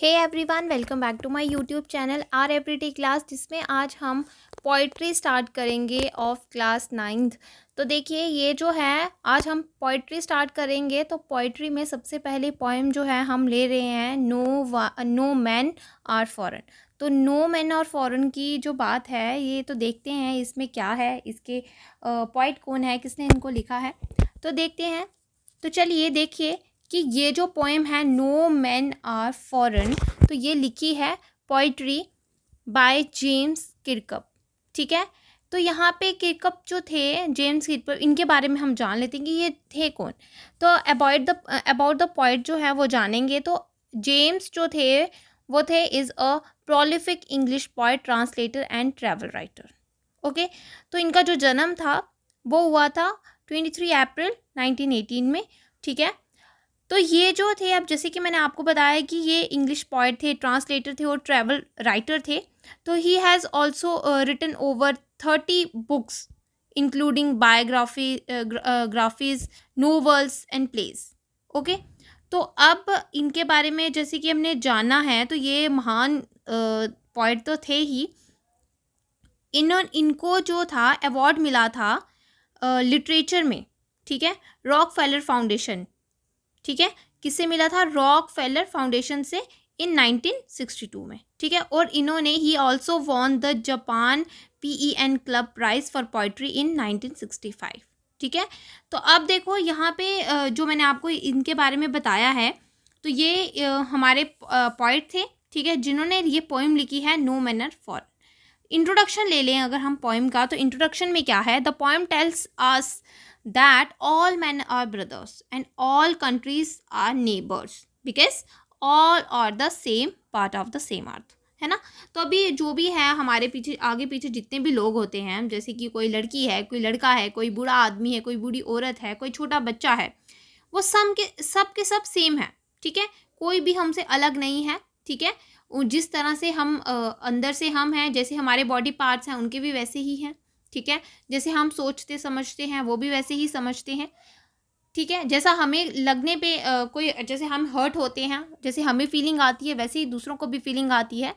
Hey everyone, welcome back to my YouTube channel R everyday class, जिसमें आज हम poetry start करेंगे of class 9th। तो देखिए, ये जो है आज हम पोइट्री स्टार्ट करेंगे। तो पोइट्री में सबसे पहले पोएम जो है हम ले रहे हैं नो मैन आर फॉरेन। तो नो मैन और फॉरेन की जो बात है, ये तो देखते हैं इसमें क्या है, इसके पोइट कौन है, किसने इनको लिखा है, तो देखते हैं। तो चलिए देखिए कि ये जो पोएम है नो मैन आर फॉरेन, तो ये लिखी है पोइट्री बाय जेम्स किरकप। ठीक है, तो यहाँ पे किरकप जो थे, जेम्स किरकप, इनके बारे में हम जान लेते हैं कि ये थे कौन। तो अबाउट द पोइट जो है वो जानेंगे। तो जेम्स जो थे वो थे is a prolific English poet, translator and travel writer. Okay, तो इनका जो जन्म था वो हुआ था 23 अप्रैल 1918 में। ठीक है, तो ये जो थे, अब जैसे कि मैंने आपको बताया कि ये इंग्लिश पोइट थे, ट्रांसलेटर थे और ट्रैवल राइटर थे। तो he has also written over 30 books including ग्राफीज, नोवेल्स एंड प्लेज। ओके, तो अब इनके बारे में जैसे कि हमने जाना है, तो ये महान पोइट तो थे ही। इनको जो था अवार्ड मिला था लिटरेचर में। ठीक है, रॉकफेलर फाउंडेशन। ठीक है, किससे मिला था? रॉकफेलर फाउंडेशन से इन 1962 में। ठीक है, और इन्होंने he also won the Japan PEN club prize for poetry in 1965। ठीक है, तो अब देखो यहाँ पे जो मैंने आपको इनके बारे में बताया है, तो ये हमारे पोइट थे। ठीक है, जिन्होंने ये पोएम लिखी है नो मैनर फॉर। इंट्रोडक्शन ले लें अगर हम पोएम का, तो इंट्रोडक्शन में क्या है? The poem tells us that all men are brothers and all countries are neighbors because all are the same part of the same earth। है ना? तो अभी जो भी है हमारे पीछे, आगे पीछे जितने भी लोग होते हैं, जैसे कि कोई लड़की है, कोई लड़का है, कोई बूढ़ा आदमी है, कोई बूढ़ी औरत है, कोई छोटा बच्चा है, वो सब सेम है। ठीक है, कोई भी हमसे अलग नहीं है। ठीक है, जिस तरह से हम अंदर से हम हैं, जैसे हमारे बॉडी पार्ट्स हैं, उनके भी वैसे ही हैं। ठीक है, जैसे हम सोचते समझते हैं वो भी वैसे ही समझते हैं। ठीक है, जैसा हमें लगने पे कोई, जैसे हम हर्ट होते हैं, जैसे हमें फीलिंग आती है, वैसे ही दूसरों को भी फीलिंग आती है।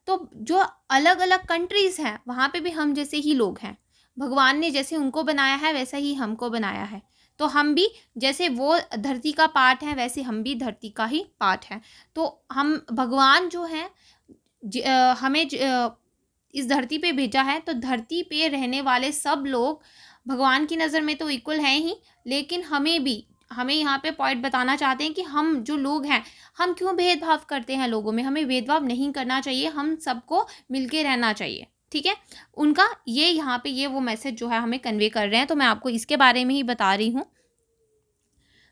तो जो अलग अलग कंट्रीज़ हैं, वहाँ पे भी हम जैसे ही लोग हैं। भगवान ने जैसे उनको बनाया है, वैसा ही हमको बनाया है। तो हम भी जैसे वो धरती का पार्ट है, वैसे हम भी धरती का ही पार्ट हैं। तो हम, भगवान जो है हमें इस धरती पे भेजा है, तो धरती पे रहने वाले सब लोग भगवान की नज़र में तो इक्वल हैं ही, लेकिन हमें यहाँ पे पॉइंट बताना चाहते हैं कि हम जो लोग हैं, हम क्यों भेदभाव करते हैं लोगों में। हमें भेदभाव नहीं करना चाहिए, हम सबको मिलके रहना चाहिए। ठीक है, उनका ये यहाँ पे ये वो मैसेज जो है हमें कन्वे कर रहे हैं। तो मैं आपको इसके बारे में ही बता रही हूँ।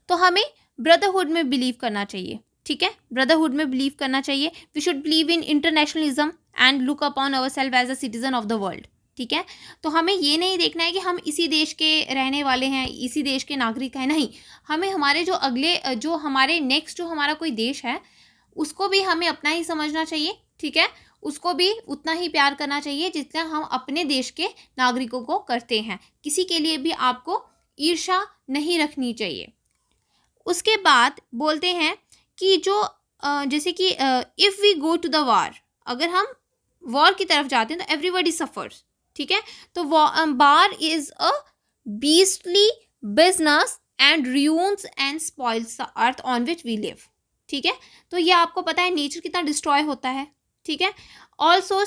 तो हमें ब्रदरहुड में बिलीव करना चाहिए। ठीक है, ब्रदरहुड में बिलीव करना चाहिए। We should believe in internationalism and look upon our self as a citizen of the world. ठीक है, तो हमें ये नहीं देखना है कि हम इसी देश के रहने वाले हैं, इसी देश के नागरिक हैं। नहीं, हमें हमारे जो अगले, जो हमारे नेक्स्ट जो हमारा कोई देश है, उसको भी हमें अपना ही समझना चाहिए। ठीक है, उसको भी उतना ही प्यार करना चाहिए जितना हम अपने देश के नागरिकों को करते हैं। किसी के लिए भी आपको ईर्ष्या नहीं रखनी चाहिए। उसके बाद बोलते हैं कि जो जैसे कि if we go to the war, अगर हम वॉर की तरफ जाते हैं तो एवरीबडी सफ़र्स। ठीक है, तो war is a beastly business and ruins and spoils the earth on which we live. ठीक है, तो ये आपको पता है नेचर कितना डिस्ट्रॉय होता है। ठीक है, also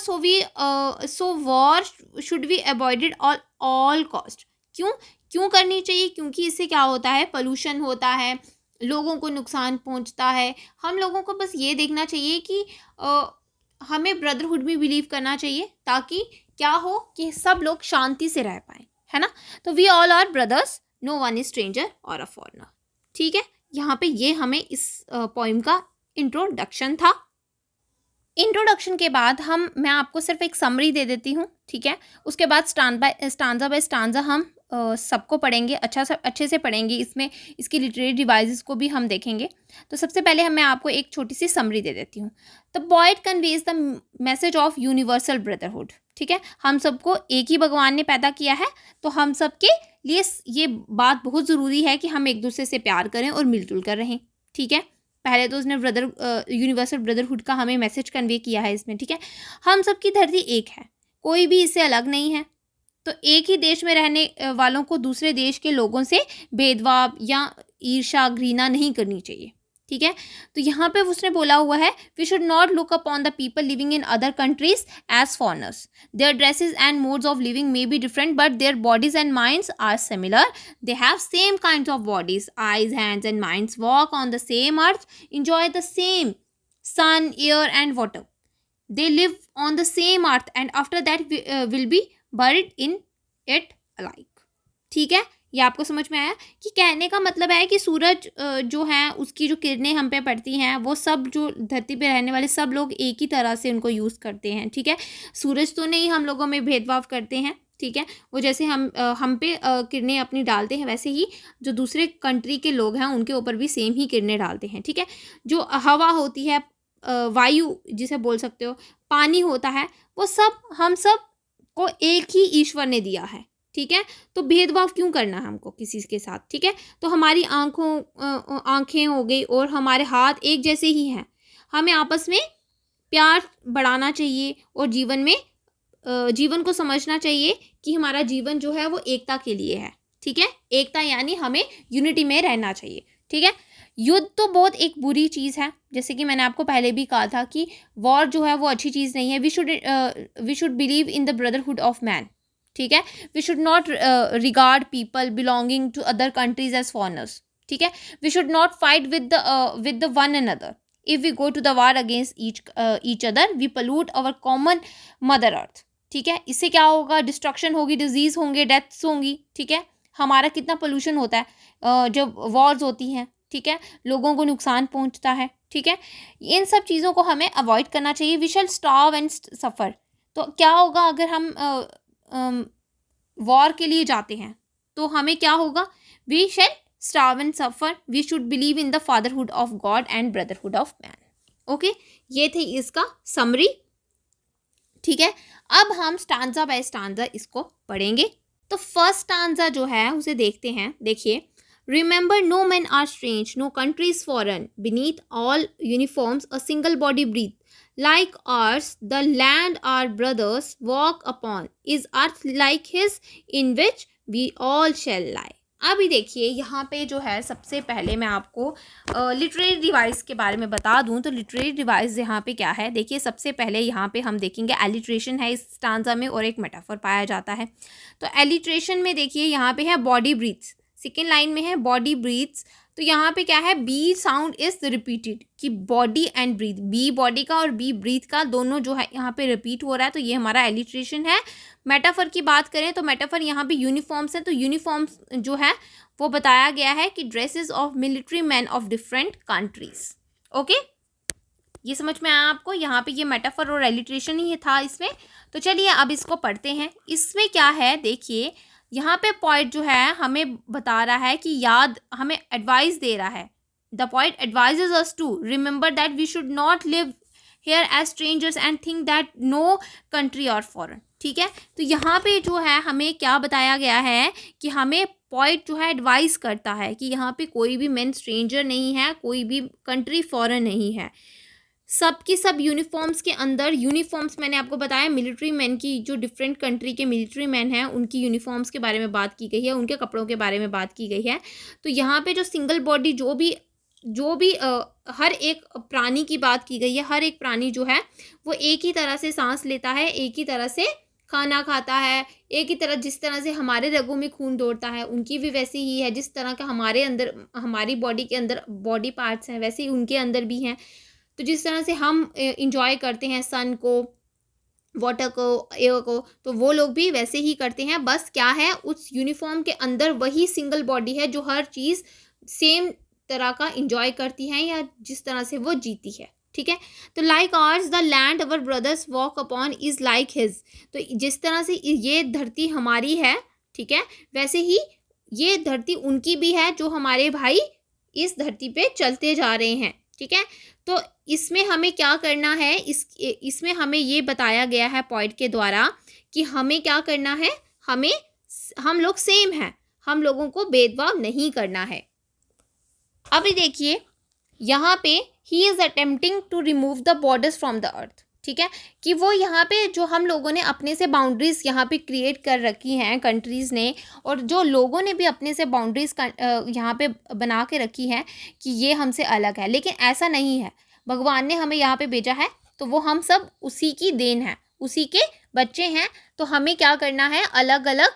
so war should be avoided all cost. क्यों करनी चाहिए? क्योंकि इससे क्या होता है, पोल्यूशन होता है, लोगों को नुकसान पहुंचता है। हम लोगों को बस ये देखना चाहिए कि हमें ब्रदरहुड में बिलीव करना चाहिए, ताकि क्या हो कि सब लोग शांति से रह पाएँ। है ना? तो we all are brothers, no one is stranger और अ फॉरेनर। ठीक है, यहाँ पे ये हमें इस पोइम का इंट्रोडक्शन था। इंट्रोडक्शन के बाद मैं आपको सिर्फ एक समरी दे देती हूँ। ठीक है, उसके बाद स्टांजा बाय स्टांजा हम सबको पढ़ेंगे, अच्छे से पढ़ेंगे। इसमें इसकी लिटरेरी डिवाइसेस को भी हम देखेंगे। तो सबसे पहले मैं आपको एक छोटी सी समरी दे देती हूँ। The poet conveys the message of universal brotherhood. ठीक है, हम सबको एक ही भगवान ने पैदा किया है, तो हम सबके लिए ये बात बहुत ज़रूरी है कि हम एक दूसरे से प्यार करें और मिलजुल कर रहें। ठीक है, पहले तो उसने यूनिवर्सल ब्रदरहुड का हमें मैसेज कन्वे किया है इसमें, ठीक है। हम सबकी धरती एक है, कोई भी इससे अलग नहीं है। तो एक ही देश में रहने वालों को दूसरे देश के लोगों से भेदभाव या ईर्ष्या, घृणा नहीं करनी चाहिए, ठीक है। तो यहाँ पे उसने बोला हुआ है, we should not look upon the people living in other countries as foreigners, their dresses and modes of living may be different but their bodies and minds are similar, they have same kind of bodies, eyes, hands and minds, walk on the same earth, enjoy the same sun, air and water, they live on the same earth and after that will be buried in it alike, ठीक है। ये आपको समझ में आया कि कहने का मतलब है कि सूरज जो है उसकी जो किरणें हम पे पड़ती हैं वो सब जो धरती पे रहने वाले सब लोग एक ही तरह से उनको यूज़ करते हैं, ठीक है। सूरज तो नहीं हम लोगों में भेदभाव करते हैं, ठीक है। वो जैसे हम पे किरणें अपनी डालते हैं वैसे ही जो दूसरे कंट्री के लोग हैं उनके ऊपर भी सेम ही किरणें डालते हैं, ठीक है। जो हवा होती है, वायु जिसे बोल सकते हो, पानी होता है, वो सब हम सब को एक ही ईश्वर ने दिया है, ठीक है। तो भेदभाव क्यों करना है हमको किसी के साथ, ठीक है। तो हमारी आंखें हो गई और हमारे हाथ एक जैसे ही हैं, हमें आपस में प्यार बढ़ाना चाहिए और जीवन को समझना चाहिए कि हमारा जीवन जो है वो एकता के लिए है, ठीक है। एकता यानी हमें यूनिटी में रहना चाहिए, ठीक है। युद्ध तो बहुत एक बुरी चीज़ है, जैसे कि मैंने आपको पहले भी कहा था कि वॉर जो है वो अच्छी चीज़ नहीं है। We should believe in the brotherhood of man, ठीक है। We should not regard people belonging to other countries as foreigners, ठीक है। We should not fight with the one another, if we go to the war against each other we pollute our common mother earth, ठीक है। इससे क्या होगा, destruction होगी, disease होंगे, deaths होंगी, ठीक है। हमारा कितना पोल्यूशन होता है जब वॉर्स होती हैं, ठीक है, लोगों को नुकसान पहुंचता है, ठीक है। इन सब चीज़ों को हमें अवॉइड करना चाहिए। वी शैल स्टार्व एंड सफ़र। तो क्या होगा अगर हम वॉर के लिए जाते हैं तो हमें क्या होगा, we shall starve and suffer, we should believe in the fatherhood of God and brotherhood of man. Okay, ये थी इसका समरी, ठीक है। अब हम स्टांजा बाय स्टांजा इसको पढ़ेंगे। तो फर्स्ट स्टांजा जो है उसे देखते हैं। देखिए, Remember, no men are strange, no country is foreign. Beneath all uniforms, a single body breathe. Like ours, the land our brothers walk upon is earth like his, in which we all shall lie. अभी देखिए यहाँ पे जो है सबसे पहले मैं आपको लिटरेरी डिवाइस के बारे में बता दूँ। तो लिटरेरी डिवाइस यहाँ पे क्या है, देखिए सबसे पहले यहाँ पे हम देखेंगे एलिट्रेशन है इस स्टांजा में और एक मेटाफर पाया जाता है। तो एलिट्रेशन में देखिए यहाँ पे है बॉडी ब्रीथ्स, सेकेंड लाइन में है बॉडी ब्रीथ्स। तो यहाँ पे क्या है, बी साउंड इज रिपीटेड कि body and breath, B body का और बी ब्रीथ का दोनों जो है यहाँ पे रिपीट हो रहा है। तो ये हमारा एलिट्रेशन है। मेटाफर की बात करें तो मेटाफर यहाँ पे यूनिफॉर्म्स है। तो यूनिफॉर्म्स जो है वो बताया गया है कि dresses of military man of different countries. Okay, ये समझ में आया आपको। यहाँ पे ये मेटाफर और एलिट्रेशन ही था इसमें। तो चलिए अब इसको पढ़ते हैं। इसमें क्या है, देखिए यहाँ पे पॉइंट जो है हमें बता रहा है कि हमें एडवाइस दे रहा है। The point advises us to remember that we should not live here as strangers and think that no country और फॉरेन, ठीक है। तो यहाँ पे जो है हमें क्या बताया गया है कि हमें पॉइंट जो है एडवाइस करता है कि यहाँ पे कोई भी मैन स्ट्रेंजर नहीं है, कोई भी कंट्री फॉरेन नहीं है। सब की सब यूनिफॉर्म्स के अंदर, यूनिफॉर्म्स मैंने आपको बताया मिलिट्री मैन की, जो डिफरेंट कंट्री के मिलिट्री मैन हैं उनकी यूनिफॉर्म्स के बारे में बात की गई है, उनके कपड़ों के बारे में बात की गई है। तो यहाँ पे जो सिंगल बॉडी जो भी हर एक प्राणी की बात की गई है। हर एक प्राणी जो है वो एक ही तरह से सांस लेता है, एक ही तरह से खाना खाता है, एक ही तरह, जिस तरह से हमारे रगों में खून दौड़ता है उनकी भी वैसे ही है। जिस तरह का हमारे अंदर, हमारी बॉडी के अंदर बॉडी पार्ट्स हैं वैसे ही उनके अंदर भी हैं। तो जिस तरह से हम इंजॉय करते हैं सन को, वाटर को, एयर को, तो वो लोग भी वैसे ही करते हैं। बस क्या है, उस यूनिफॉर्म के अंदर वही सिंगल बॉडी है जो हर चीज़ सेम तरह का इंजॉय करती है या जिस तरह से वो जीती है, ठीक है। तो like ours the land our brothers walk upon is like his. तो जिस तरह से ये धरती हमारी है, ठीक है, वैसे ही ये धरती उनकी भी है जो हमारे भाई इस धरती पे चलते जा रहे हैं, ठीक है। तो इसमें हमें क्या करना है, इसमें हमें ये बताया गया है पॉइंट के द्वारा कि हमें क्या करना है, हम लोग सेम हैं, हम लोगों को भेदभाव नहीं करना है। अभी देखिए यहाँ पे he is attempting to remove the borders from the earth, ठीक है, कि वो यहाँ पे जो हम लोगों ने अपने से बाउंड्रीज़ यहाँ पे क्रिएट कर रखी हैं कंट्रीज़ ने, और जो लोगों ने भी अपने से बाउंड्रीज़ यहाँ पे बना के रखी हैं कि ये हमसे अलग है, लेकिन ऐसा नहीं है। भगवान ने हमें यहाँ पे भेजा है तो वो हम सब उसी की देन है, उसी के बच्चे हैं। तो हमें क्या करना है, अलग अलग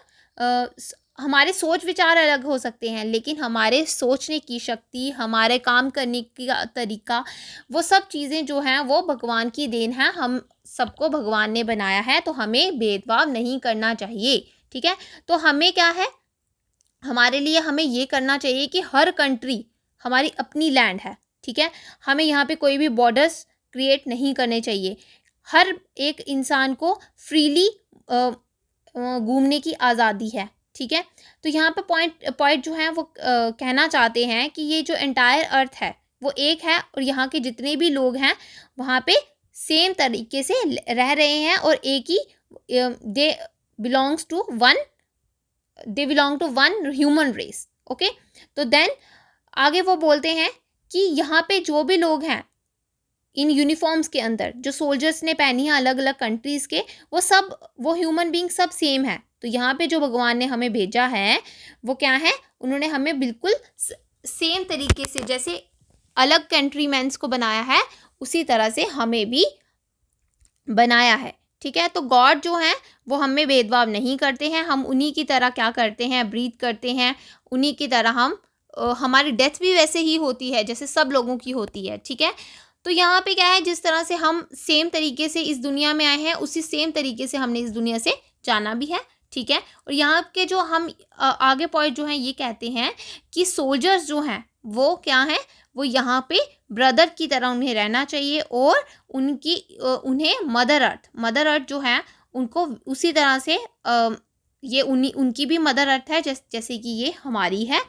हमारे सोच विचार अलग हो सकते हैं, लेकिन हमारे सोचने की शक्ति, हमारे काम करने का तरीका, वो सब चीज़ें जो हैं वो भगवान की देन है। हम सबको भगवान ने बनाया है, तो हमें भेदभाव नहीं करना चाहिए, ठीक है। तो हमें क्या है, हमारे लिए हमें ये करना चाहिए कि हर कंट्री हमारी अपनी लैंड है, ठीक है। हमें यहाँ पे कोई भी बॉर्डर्स क्रिएट नहीं करने चाहिए। हर एक इंसान को फ्रीली घूमने की आज़ादी है, ठीक है। तो यहाँ पे पॉइंट जो है वो कहना चाहते हैं कि ये जो एंटायर अर्थ है वो एक है, और यहाँ के जितने भी लोग हैं वहाँ पे सेम तरीके से रह रहे हैं, और एक ही they belong to one human race, okay. तो देन आगे वो बोलते हैं कि यहाँ पे जो भी लोग हैं इन यूनिफॉर्म्स के अंदर, जो सोल्जर्स ने पहनी है अलग अलग कंट्रीज़ के, वो ह्यूमन बींग सब सेम है। तो यहाँ पे जो भगवान ने हमें भेजा है वो क्या है, उन्होंने हमें बिल्कुल सेम तरीके से, जैसे अलग कंट्रीमैन्स को बनाया है उसी तरह से हमें भी बनाया है, ठीक है। तो गॉड जो हैं वो हमें भेदभाव नहीं करते हैं, हम उन्हीं की तरह क्या करते हैं, ब्रीथ करते हैं, उन्हीं की तरह हम हमारी डेथ भी वैसे ही होती है जैसे सब लोगों की होती है, ठीक है। तो यहाँ पे क्या है, जिस तरह से हम सेम तरीके से इस दुनिया में आए हैं उसी सेम तरीके से हमने इस दुनिया से जाना भी है, ठीक है। और यहाँ के जो हम आगे पॉइंट जो हैं ये कहते हैं कि सोल्जर्स जो हैं वो क्या हैं, वो यहाँ पे ब्रदर की तरह उन्हें रहना चाहिए, और उन्हें मदर अर्थ जो है उनको उसी तरह से ये उनकी भी मदर अर्थ है जैसे कि ये हमारी है।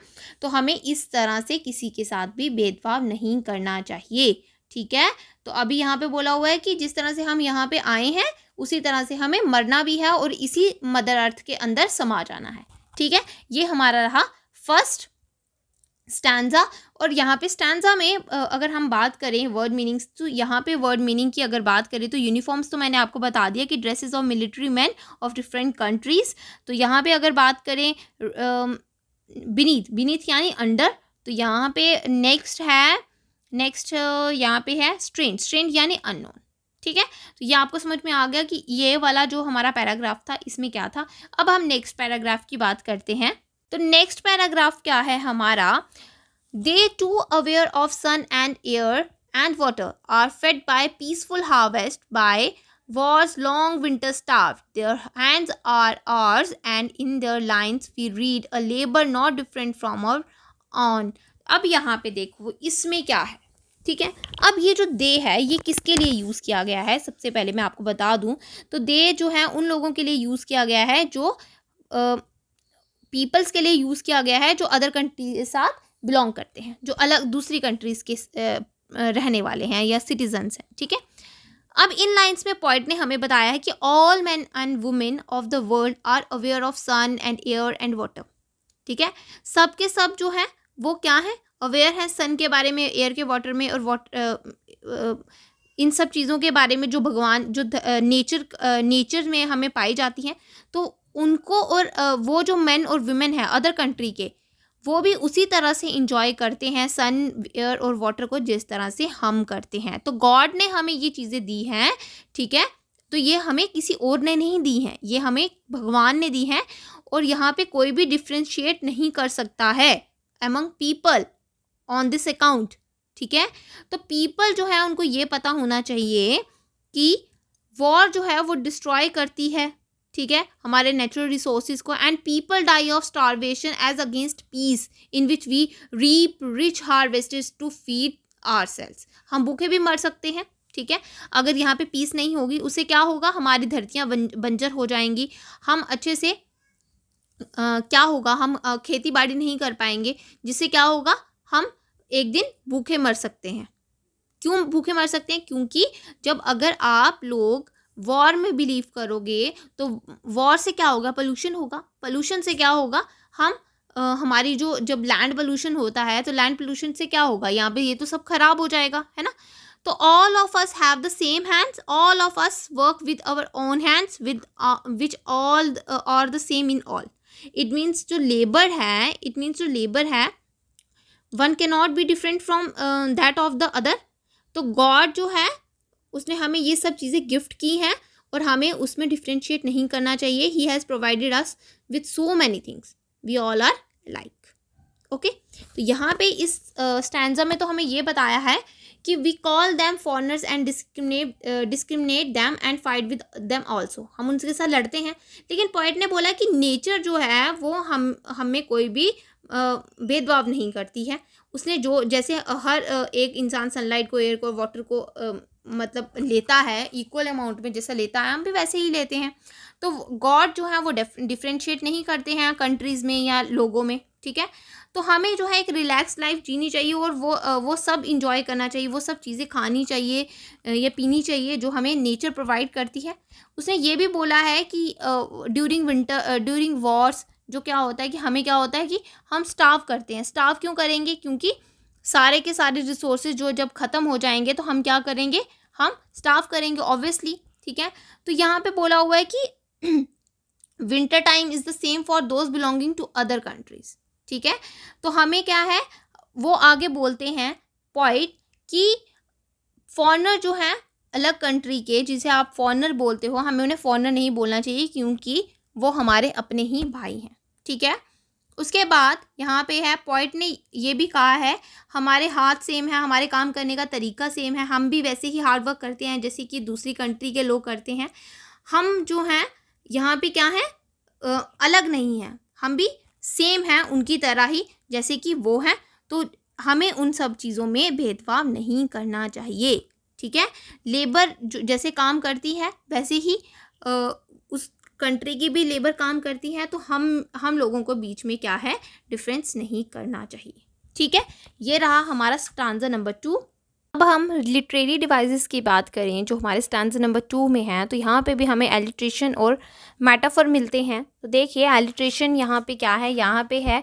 तो हमें इस तरह से किसी के साथ भी भेदभाव नहीं करना चाहिए, ठीक है। तो अभी यहाँ पे बोला हुआ है कि जिस तरह से हम यहाँ पे आए हैं उसी तरह से हमें मरना भी है और इसी मदर अर्थ के अंदर समा जाना है, ठीक है। ये हमारा रहा फर्स्ट स्टैंजा। और यहाँ पे स्टैंजा में अगर हम बात करें वर्ड मीनिंग्स, तो यहाँ पे वर्ड मीनिंग की अगर बात करें तो यूनिफॉर्म्स तो मैंने आपको बता दिया कि dresses of military man of different countries. तो यहाँ पे अगर बात करें बीनीथ यानी अंडर, तो यहाँ पे नेक्स्ट यहाँ पे है स्ट्रेंज यानी अननोन, ठीक है। तो ये आपको समझ में आ गया कि ये वाला जो हमारा पैराग्राफ था इसमें क्या था। अब हम नेक्स्ट पैराग्राफ की बात करते हैं। तो नेक्स्ट पैराग्राफ क्या है हमारा, they too aware of sun and air and water are fed by peaceful harvest by wars long winter starved, their hands are ours and in their lines we read a labor not different from our own। अब यहाँ पे देखो इसमें क्या है, ठीक है। अब ये जो दे है ये किसके लिए यूज़ किया गया है, सबसे पहले मैं आपको बता दूं। तो दे जो है उन लोगों के लिए यूज़ किया गया है जो पीपल्स के लिए यूज़ किया गया है जो अदर कंट्री के साथ बिलोंग करते हैं, जो अलग दूसरी कंट्रीज़ के रहने वाले हैं या सिटीजन्स हैं, ठीक है। अब इन लाइंस में पॉइंट ने हमें बताया है कि all man and women of the world are aware of sun and air and water, ठीक है। सब के सब जो है वो क्या है, अवेयर हैं सन के बारे में, एयर के वाटर में, और इन सब चीज़ों के बारे में जो भगवान जो नेचर में हमें पाई जाती हैं। तो उनको और वो जो मैन और वुमेन है अदर कंट्री के, वो भी उसी तरह से इंजॉय करते हैं सन एयर और वाटर को जिस तरह से हम करते हैं। तो गॉड ने हमें ये चीज़ें दी हैं, ठीक है। तो ये हमें किसी और ने नहीं दी हैं, ये हमें भगवान ने दी हैं, और यहाँ पे कोई भी डिफ्रेंशिएट नहीं कर सकता है among people on this account, ठीक है। तो पीपल जो है उनको ये पता होना चाहिए कि वॉर जो है वो डिस्ट्रॉय करती है, ठीक है, हमारे नेचुरल रिसोर्सेज को, and people die of starvation as against peace in which we reap rich harvests to feed ourselves. हम भूखे भी मर सकते हैं, ठीक है। अगर यहाँ पे पीस नहीं होगी उससे क्या होगा, हमारी धरतियाँ बंजर हो जाएंगी, हम अच्छे से क्या होगा, हम खेती बाड़ी नहीं कर पाएंगे, जिससे क्या होगा, हम एक दिन भूखे मर सकते हैं। क्यों भूखे मर सकते हैं, क्योंकि जब अगर आप लोग वॉर में बिलीव करोगे तो वॉर से क्या होगा, पोल्यूशन होगा, पोल्यूशन से क्या होगा, हम हमारी जो जब लैंड पोल्यूशन होता है तो लैंड पोल्यूशन से क्या होगा, यहाँ पे ये तो सब खराब हो जाएगा, है ना। तो all of us have the same hands, all of us work with our own hands with which all are the same in all. It means जो लेबर है one can not be different from that of the other. तो God जो है उसने हमें ये सब चीज़ें गिफ्ट की हैं और हमें उसमें डिफ्रेंशिएट नहीं करना चाहिए। He has provided us with so many things, we all are like. Okay, तो यहाँ पे इस स्टैंजा में तो हमें ये बताया है कि we call them foreigners and discriminate them and fight with them also. हम उनके साथ लड़ते हैं, लेकिन पोएट ने बोला कि नेचर जो है वो हमें कोई भी भेदभाव नहीं करती है। उसने जो जैसे हर एक इंसान सनलाइट को, एयर को, वाटर को मतलब लेता है इक्वल अमाउंट में, जैसा लेता है हम भी वैसे ही लेते हैं। तो गॉड जो है वो डिफ्रेंशिएट नहीं करते हैं कंट्रीज़ में या लोगों में, ठीक है। तो हमें जो है एक रिलैक्स लाइफ जीनी चाहिए और वो सब इंजॉय करना चाहिए, वो सब चीज़ें खानी चाहिए या पीनी चाहिए जो हमें नेचर प्रोवाइड करती है। उसने ये भी बोला है कि ड्यूरिंग वॉर्स जो क्या होता है कि हमें क्या होता है कि हम स्टार्व करते हैं। स्टार्व क्यों करेंगे? क्योंकि सारे के सारे रिसोर्सेज जो जब ख़त्म हो जाएंगे तो हम क्या करेंगे, हम स्टार्व करेंगे ऑब्वियसली, ठीक है। तो यहाँ पे बोला हुआ है कि winter time is the same for those belonging to other countries, ठीक है। तो हमें क्या है, वो आगे बोलते हैं पॉइंट कि फॉरनर जो है अलग कंट्री के, जिसे आप फॉरनर बोलते हो, हमें उन्हें फॉरनर नहीं बोलना चाहिए क्योंकि वो हमारे अपने ही भाई हैं, ठीक है। उसके बाद यहाँ पे है पॉइंट ने ये भी कहा है हमारे हाथ सेम है, हमारे काम करने का तरीका सेम है, हम भी वैसे ही हार्ड वर्क करते हैं जैसे कि दूसरी कंट्री के लोग करते हैं। हम जो हैं यहाँ पे क्या है, अलग नहीं हैं, हम भी सेम हैं उनकी तरह ही जैसे कि वो हैं। तो हमें उन सब चीज़ों में भेदभाव नहीं करना चाहिए, ठीक है। लेबर जो जैसे काम करती है वैसे ही उस कंट्री की भी लेबर काम करती है, तो हम लोगों को बीच में क्या है, डिफरेंस नहीं करना चाहिए, ठीक है। ये रहा हमारा स्टांजा नंबर 2। अब हम लिटरेरी डिवाइसेस की बात करें जो हमारे स्टांजा नंबर 2 में हैं, तो यहाँ पे भी हमें एलिट्रेशन और मेटाफर मिलते हैं। तो देखिए एलिट्रेशन यहाँ पे क्या है, यहाँ पे है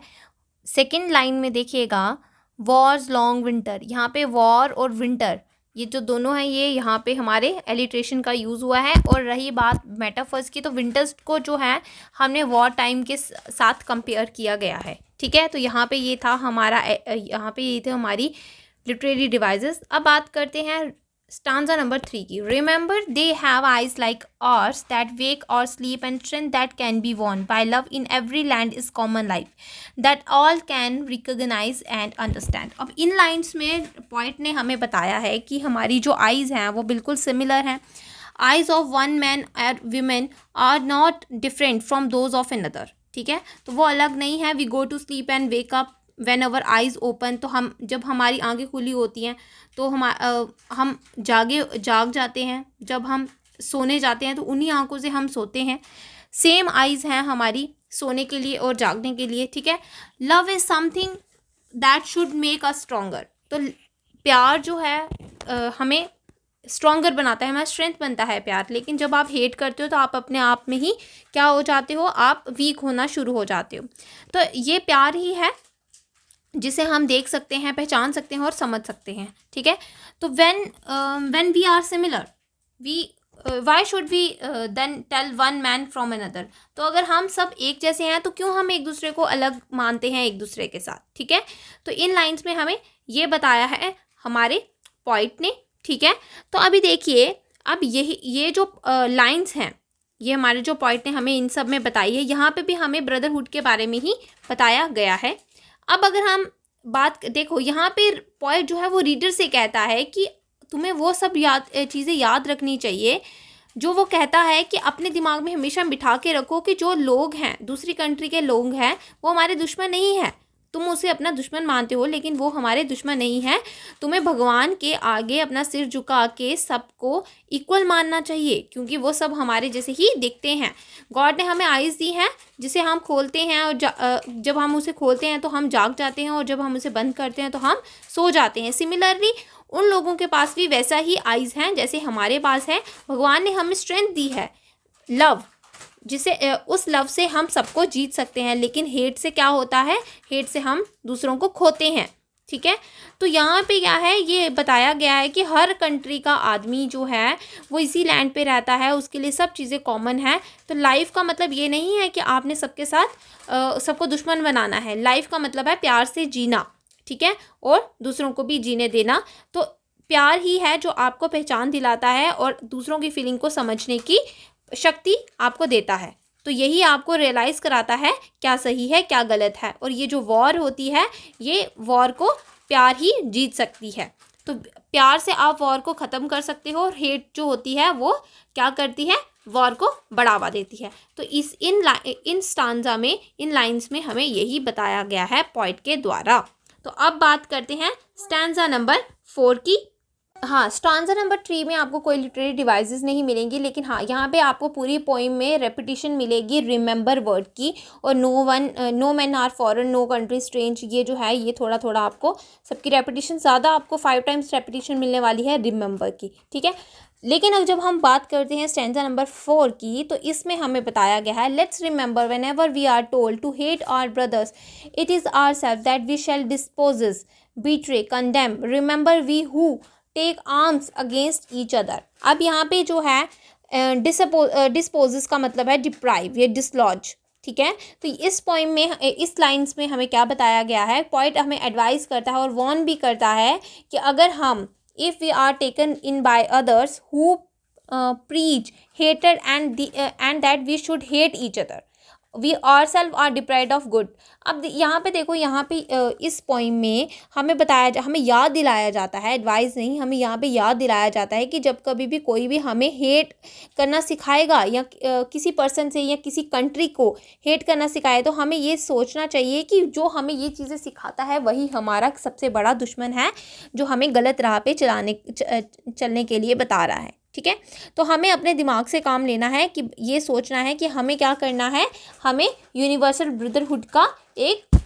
सेकेंड लाइन में देखिएगा वॉर्स लॉन्ग विंटर। यहाँ पे वॉर और विंटर ये जो दोनों हैं ये यहाँ पे हमारे एलिट्रेशन का यूज़ हुआ है। और रही बात मेटाफर्स की, तो विंटर्स को जो है हमने वॉर टाइम के साथ कंपेयर किया गया है, ठीक है। तो यहाँ पे ये था हमारा यहाँ पे ये थे हमारी लिटरेरी डिवाइसेस। अब बात करते हैं स्टांजा नंबर 3 की। Remember they have eyes like ours that wake or sleep and strength that can be won by love in every land is common life that all can recognise and understand. अब इन lines में point ने हमें बताया है कि हमारी जो आइज़ हैं वो बिल्कुल सिमिलर हैं। आइज़ ऑफ वन मैन और women are not different from those of another, ठीक है। तो वो अलग नहीं है। We go to sleep and wake up when our eyes open. तो हम जब हमारी आंखें खुली होती हैं तो हम जाग जाते हैं, जब हम सोने जाते हैं तो उन्हीं आंखों से हम सोते हैं। सेम आइज़ हैं हमारी सोने के लिए और जागने के लिए, ठीक है। Love is something that should make us stronger. तो प्यार जो है हमें स्ट्रॉन्गर बनाता है, हमारा स्ट्रेंथ बनता है प्यार। लेकिन जब आप हेट करते हो तो आप अपने आप में ही क्या हो जाते हो, आप वीक होना शुरू हो जाते हो। तो ये प्यार ही है जिसे हम देख सकते हैं, पहचान सकते हैं और समझ सकते हैं, ठीक है। तो when we are similar why should we then tell one man from another. तो अगर हम सब एक जैसे हैं तो क्यों हम एक दूसरे को अलग मानते हैं एक दूसरे के साथ, ठीक है। तो इन लाइन्स में हमें ये बताया है हमारे पॉइंट ने, ठीक है। तो अभी देखिए, अब ये जो लाइन्स हैं ये हमारे जो पॉइंट ने हमें इन सब में बताई है, यहाँ पे भी हमें ब्रदरहुड के बारे में ही बताया गया है। अब अगर हम बात देखो, यहाँ पे पॉइंट जो है वो रीडर से कहता है कि तुम्हें वो सब चीज़ें याद रखनी चाहिए जो वो कहता है कि अपने दिमाग में हमेशा बिठा के रखो कि जो लोग हैं, दूसरी कंट्री के लोग हैं, वो हमारे दुश्मन नहीं है। तुम उसे अपना दुश्मन मानते हो लेकिन वो हमारे दुश्मन नहीं है। तुम्हें भगवान के आगे अपना सिर झुका के सबको इक्वल मानना चाहिए क्योंकि वो सब हमारे जैसे ही दिखते हैं। गॉड ने हमें आइज़ दी हैं जिसे हम खोलते हैं और जब हम उसे खोलते हैं तो हम जाग जाते हैं और जब हम उसे बंद करते हैं तो हम सो जाते हैं। सिमिलरली उन लोगों के पास भी वैसा ही आइज़ हैं जैसे हमारे पास है। भगवान ने हमें स्ट्रेंथ दी है, लव उस लव से हम सबको जीत सकते हैं, लेकिन हेट से क्या होता है, हेट से हम दूसरों को खोते हैं। ठीक है, तो यहाँ पे क्या है, ये बताया गया है कि हर कंट्री का आदमी जो है वो इसी लैंड पे रहता है, उसके लिए सब चीज़ें कॉमन है। तो लाइफ का मतलब ये नहीं है कि आपने सबके साथ सबको दुश्मन बनाना है। लाइफ का मतलब है प्यार से जीना, ठीक है, और दूसरों को भी जीने देना। तो प्यार ही है जो आपको पहचान दिलाता है और दूसरों की फीलिंग को समझने की शक्ति आपको देता है। तो यही आपको रियलाइज़ कराता है क्या सही है क्या गलत है। और ये जो वॉर होती है, ये वॉर को प्यार ही जीत सकती है। तो प्यार से आप वॉर को ख़त्म कर सकते हो, और हेट जो होती है वो क्या करती है, वॉर को बढ़ावा देती है। तो इन स्टांजा में, इन लाइंस में हमें यही बताया गया है पोएट के द्वारा। तो अब बात करते हैं स्टैंजा नंबर 4 की। हाँ, स्टांजा नंबर 3 में आपको कोई लिटरेरी डिवाइसेस नहीं मिलेंगी, लेकिन हाँ यहाँ पे आपको पूरी पोइम में रेपिटेशन मिलेगी रिमेंबर वर्ड की। और no man are foreign, no country strange, ये जो है ये थोड़ा थोड़ा आपको सबकी रेपिटेशन, ज़्यादा आपको 5 टाइम्स रेपिटेशन मिलने वाली है रिमेंबर की। ठीक है, लेकिन अब जब हम बात करते हैं स्टैंजा नंबर 4 की, तो इसमें हमें बताया गया है let's remember whenever we are told to hate our brothers it is our self that we shall dispossess betray condemn remember we who take arms against each other. अब यहाँ पे जो है डिस्पोजेस का मतलब है डिप्राइव या dislodge. ठीक है, तो इस पोइम में, इस लाइंस में हमें क्या बताया गया है, पोइट हमें एडवाइस करता है और वॉर्न भी करता है कि अगर हम if we are taken in by others who preach hated and that we should hate each other, we our self are deprived of good. अब यहाँ पे देखो, यहाँ पे इस पोइम में हमें हमें याद दिलाया जाता है, एडवाइस नहीं, हमें यहाँ पे याद दिलाया जाता है कि जब कभी भी कोई भी हमें हेट करना सिखाएगा या किसी पर्सन से या किसी कंट्री को हेट करना सिखाए, तो हमें ये सोचना चाहिए कि जो हमें ये चीज़ें सिखाता है वही हमारा सबसे बड़ा दुश्मन है, जो हमें गलत राह पे चलने के लिए बता रहा है। ठीक है, तो हमें अपने दिमाग से काम लेना है कि ये सोचना है कि हमें क्या करना है, हमें यूनिवर्सल ब्रदरहुड का एक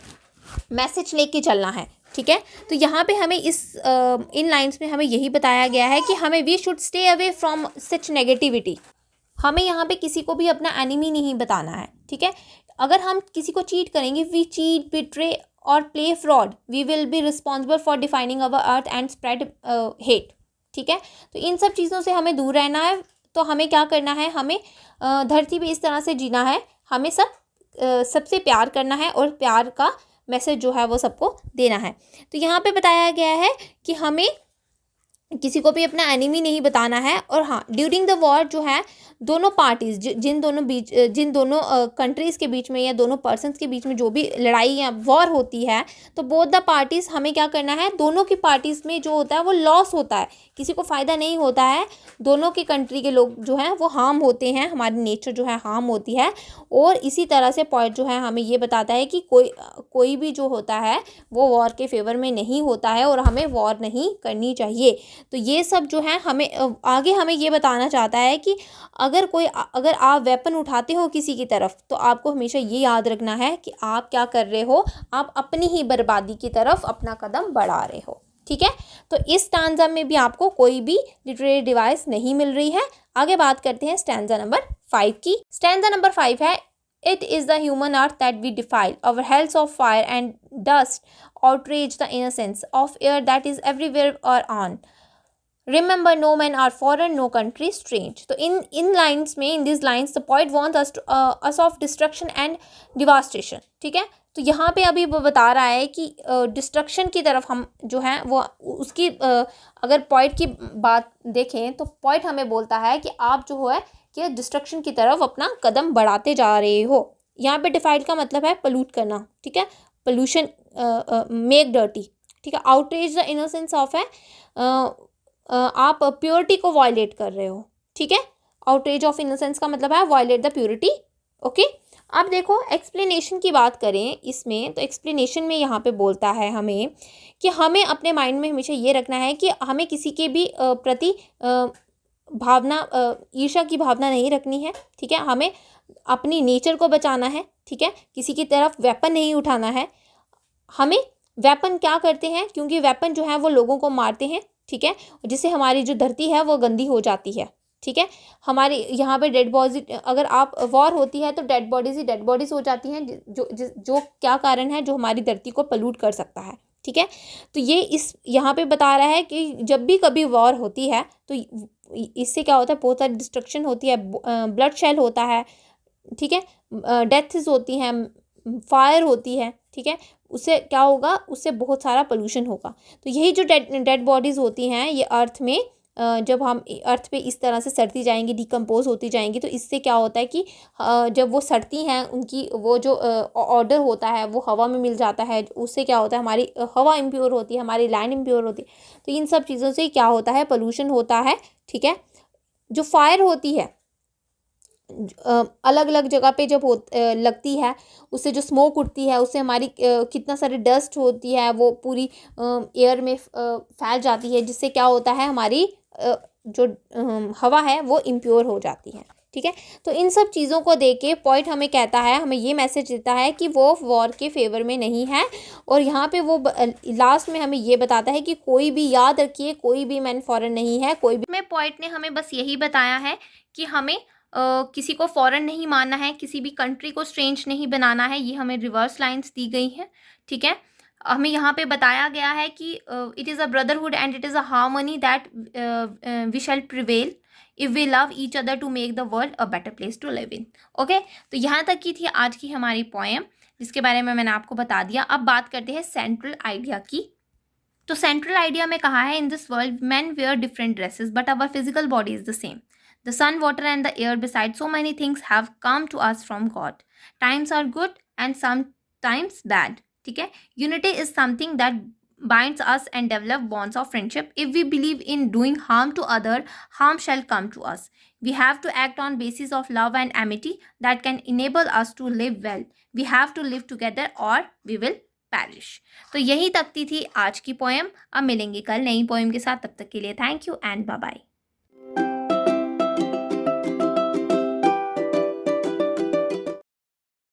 मैसेज लेके चलना है। ठीक है, तो यहाँ पे हमें इन लाइंस में हमें यही बताया गया है कि हमें we should stay away from such negativity. हमें यहाँ पे किसी को भी अपना एनिमी नहीं बताना है। ठीक है, अगर हम किसी को चीट करेंगे, वी चीट, बिट्रे और play fraud, we will be responsible for defining our earth and spread hate. ठीक है, तो इन सब चीज़ों से हमें दूर रहना है। तो हमें क्या करना है, हमें धरती पे इस तरह से जीना है, हमें सबसे प्यार करना है और प्यार का मैसेज जो है वो सबको देना है। तो यहाँ पे बताया गया है कि हमें किसी को भी अपना एनिमी नहीं बताना है। और हाँ, ड्यूरिंग द वॉर जो है दोनों पार्टीज़, जिन दोनों कंट्रीज़ के बीच में या दोनों पर्सन्स के बीच में जो भी लड़ाई या वॉर होती है, तो बोथ द पार्टीज़, हमें क्या करना है, दोनों की पार्टीज़ में जो होता है वो लॉस होता है, किसी को फ़ायदा नहीं होता है। दोनों की कंट्री के लोग जो हैं वो हार्म होते हैं, हमारी नेचर जो है हार्म होती है। और इसी तरह से पॉइंट जो है हमें ये बताता है कि कोई भी जो होता है वो वॉर के फेवर में नहीं होता है और हमें वॉर नहीं करनी चाहिए। तो ये सब जो है हमें आगे हमें ये बताना चाहता है कि अगर आप वेपन उठाते हो किसी की तरफ, तो आपको हमेशा ये याद रखना है कि आप क्या कर रहे हो, आप अपनी ही बर्बादी की तरफ अपना कदम बढ़ा रहे हो। ठीक है, तो इस स्टैंजा में भी आपको कोई भी लिटरेरी डिवाइस नहीं मिल रही है। आगे बात करते हैं स्टैंजा नंबर 5 की। स्टैंजा नंबर 5 है It is the human earth that we defile, our hells of fire and dust outrage the innocence of air that is everywhere or on. Remember, no men are foreign, no country strange. तो इन lines में, in this lines the poet wants us of destruction and devastation. ठीक है, तो यहाँ पे अभी वो बता रहा है कि डिस्ट्रक्शन की तरफ हम जो है वो उसकी अगर पोएट की बात देखें तो पोएट हमें बोलता है कि आप जो है कि डिस्ट्रक्शन की तरफ अपना कदम बढ़ाते जा रहे हो। यहाँ पे डिफाइल का मतलब है पलूट करना। ठीक है, पोल्यूशन, मेक डर्टी। ठीक है, आउटरेज द इनोसेंस ऑफ है, आप प्योरिटी को वायलेट कर रहे हो। ठीक है, आउटरेज ऑफ इनोसेंस का मतलब है वायलेट द प्योरिटी। ओके, अब देखो एक्सप्लेनेशन की बात करें इसमें, तो एक्सप्लेनेशन में यहाँ पे बोलता है हमें कि हमें अपने माइंड में हमेशा ये रखना है कि हमें किसी के भी प्रति भावना, ईर्ष्या की भावना नहीं रखनी है। ठीक है, हमें अपनी नेचर को बचाना है। ठीक है, किसी की तरफ वेपन नहीं उठाना है। हमें वेपन क्या करते हैं, क्योंकि वेपन जो है वो लोगों को मारते हैं। ठीक है, जिससे हमारी जो धरती है वो गंदी हो जाती है। ठीक है। हमारे यहाँ पे डेड बॉडी, अगर आप वॉर होती है तो डेड बॉडीज ही डेड बॉडीज हो जाती हैं, जो क्या कारण है, जो हमारी धरती को पलूट कर सकता है। ठीक है, तो ये इस यहाँ पे बता रहा है कि जब भी कभी वॉर होती है तो इससे क्या होता है, बहुत सारी डिस्ट्रक्शन होती है, ब्लड शेल होता है, ठीक है, डेथ्स होती हैं, फायर होती है, ठीक है, उससे क्या होगा, उससे बहुत सारा पोल्यूशन होगा। तो यही जो डेड बॉडीज़ होती हैं ये अर्थ में, जब हम अर्थ पे इस तरह से सड़ती जाएंगी, डिकम्पोज होती जाएंगी, तो इससे क्या होता है कि जब वो सड़ती हैं, उनकी वो जो ऑर्डर होता है वो हवा में मिल जाता है, उससे क्या होता है, हमारी हवा इम्प्योर होती है, हमारी लैंड इम्प्योर होती है। तो इन सब चीज़ों से क्या होता है, पोल्यूशन होता है। ठीक है, जो फायर होती है अलग अलग जगह पे जब लगती है, उससे जो स्मोक उठती है, उससे हमारी कितना सारी डस्ट होती है वो पूरी एयर में फैल जाती है, जिससे क्या होता है, हमारी जो हवा है वो इम्प्योर हो जाती है। ठीक है, तो इन सब चीज़ों को देख के पॉइंट हमें कहता है, हमें ये मैसेज देता है कि वो वॉर के फेवर में नहीं है। और यहाँ पे वो लास्ट में हमें ये बताता है कि कोई भी, याद रखिए, कोई भी मैन फॉरेन नहीं है, कोई भी। में पॉइंट ने हमें बस यही बताया है कि हमें किसी को फॉरेन नहीं मानना है, किसी भी कंट्री को स्ट्रेंज नहीं बनाना है, ये हमें रिवर्स लाइंस दी गई हैं। ठीक है, हमें यहाँ पे बताया गया है कि it is a brotherhood and it is a harmony that we shall prevail if we love each other to make the world a better place to live in. Okay, तो यहाँ तक की थी आज की हमारी पोएम, जिसके बारे में मैंने आपको बता दिया। अब बात करते हैं सेंट्रल आइडिया की। तो सेंट्रल आइडिया में कहा है, in this world men wear different dresses but our physical body is the same. The sun, water and the air besides so many things have come to us from God. Times are good and sometimes bad. ठीक है, unity is something that binds us and develop bonds of friendship. If we believe in doing harm to other, harm shall come to us. We have to act on basis of love and amity that can enable us to live well. We have to live together or we will parish. तो यही तक थी आज की poem. अब मिलेंगे कल नई पोएम के साथ, तब तक के लिए thank you and bye bye.